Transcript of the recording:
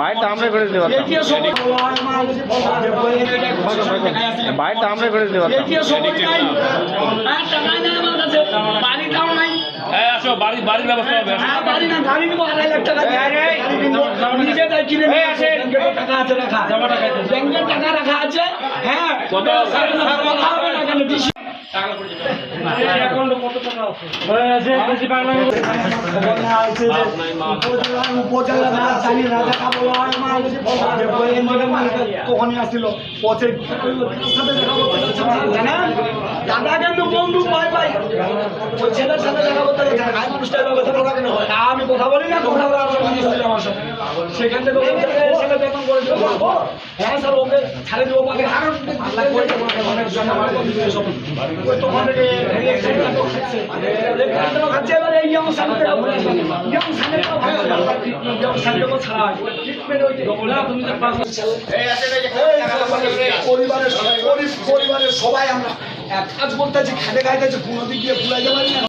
বাইরটা আমরা করে দিতে পারতাম, বাইরটা আমরা করে দিতে পারতাম। বাড়িটাও নাই। হ্যাঁ আসো, বাড়ির ব্যবস্থা হবে। বাড়ি না, গাড়ি নিবো 2.5 লাখ টাকা নিজে যাই কিনে নিয়ে আসে। টাকা আছে রাখা, ব্যাংকে টাকা রাখা আছে। হ্যাঁ কত কথা হবে না কেন বেশি দাদা কিন্তু বন্ধু পাই পাই ওই ছেলের সাথে দেখা করতে গেছে। আমি কথা বলি না, কথা বলার আমার সাথে সেখান থেকে ছেলে বেতন করে দিল। হ্যাঁ স্যার ওকে ছাড়ে দেবো পাকে পরিবারের সবাই আমরা এক কাজ করতেছি, খেটে খাইতেছি, কোনো দিক দিয়ে ভুলাই যাবেন না।